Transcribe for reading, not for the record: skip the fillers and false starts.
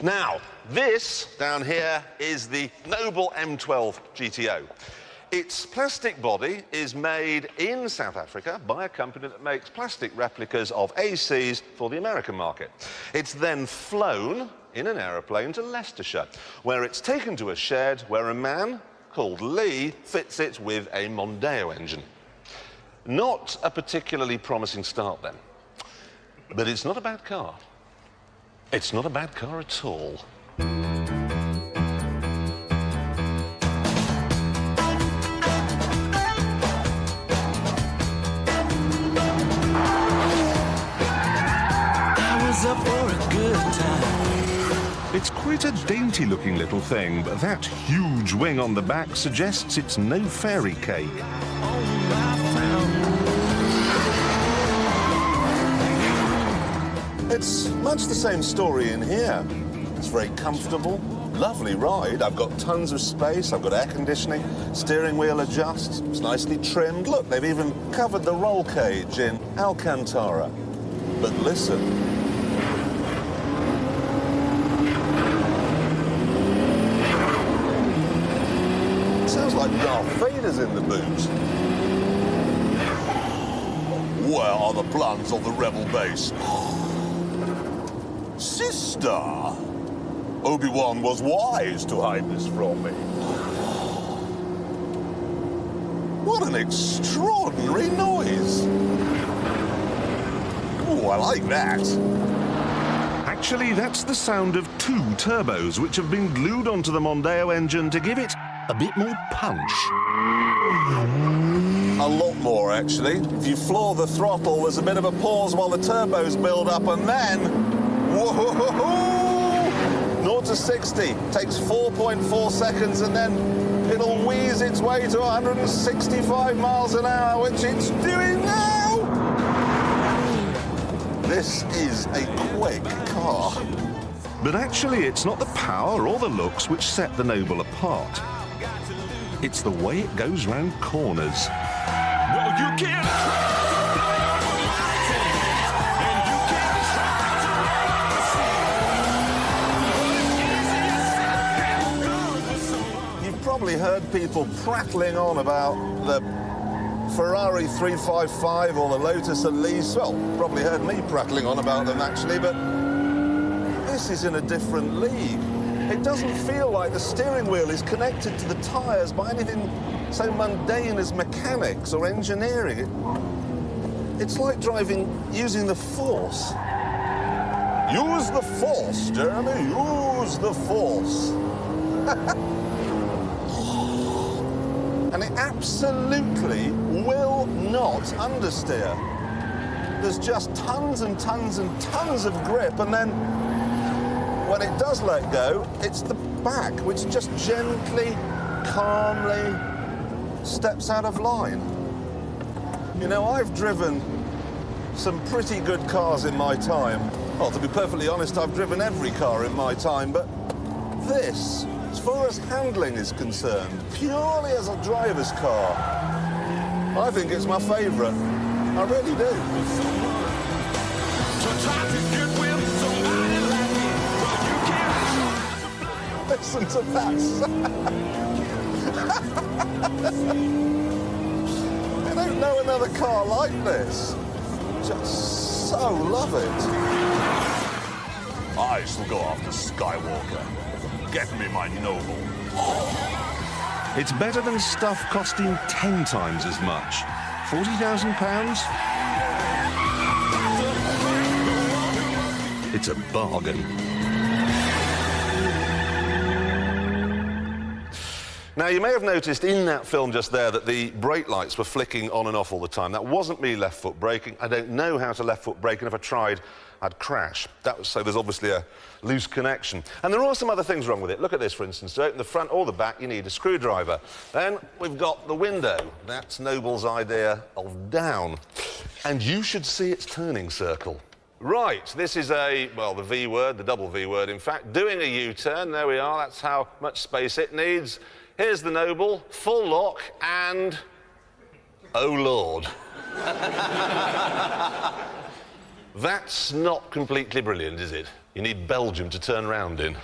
Now, this down here is the Noble M12 GTO. Its plastic body is made in South Africa by a company that makes plastic replicas of ACs for the American market. It's then flown in an aeroplane to Leicestershire, where it's taken to a shed where a man called Lee fits it with a Mondeo engine. Not a particularly promising start then. But it's not a bad car. It's not a bad car at all. Up for a good time. It's quite a dainty-looking little thing, but that huge wing on the back suggests it's no fairy cake. It's much the same story in here. It's very comfortable, lovely ride. I've got tons of space, I've got air conditioning, steering wheel adjusts, it's nicely trimmed. Look, they've even covered the roll cage in Alcantara. But listen. Sounds like Darth Vader's in the boot. Where are the plans of the rebel base? Sister! Obi-Wan was wise to hide this from me. What an extraordinary noise! Oh, I like that. Actually, that's the sound of two turbos which have been glued onto the Mondeo engine to give it a bit more punch. A lot more, actually. If you floor the throttle, there's a bit of a pause while the turbos build up, and then... Whoa! 0 to 60 takes 4.4 seconds, and then it'll wheeze its way to 165 miles an hour, which it's doing now! This is a quick car. But actually, it's not the power or the looks which set the Noble apart. It's the way it goes round corners. Well, you can't. You've probably heard people prattling on about the Ferrari 355 or the Lotus Elise. Well, probably heard me prattling on about them, actually, but this is in a different league. It doesn't feel like the steering wheel is connected to the tyres by anything so mundane as mechanics or engineering. It's like using the Force. Use the Force, Jeremy, use the Force. And it absolutely will not understeer. There's just tons and tons and tons of grip, and then when it does let go, it's the back which just gently, calmly steps out of line. You know, I've driven some pretty good cars in my time. Well, to be perfectly honest, I've driven every car in my time, but this, as far as handling is concerned, purely as a driver's car, I think it's my favourite. I really do. Listen to that sound. I don't know another car like this. Just so love it. I shall go after Skywalker. Get me my Noble. It's better than stuff costing 10 times as much. £40,000? It's a bargain. Now, you may have noticed in that film just there that the brake lights were flicking on and off all the time. That wasn't me left foot braking. I don't know how to left foot brake, and if I tried, I'd crash. So there's obviously a loose connection. And there are some other things wrong with it. Look at this, for instance. To open the front or the back, you need a screwdriver. Then we've got the window. That's Noble's idea of down. And you should see its turning circle. Right, this is well, the V word, the double V word, in fact, doing a U-turn. There we are. That's how much space it needs. Here's the Noble, full lock, and... oh, Lord. That's not completely brilliant, is it? You need Belgium to turn round in.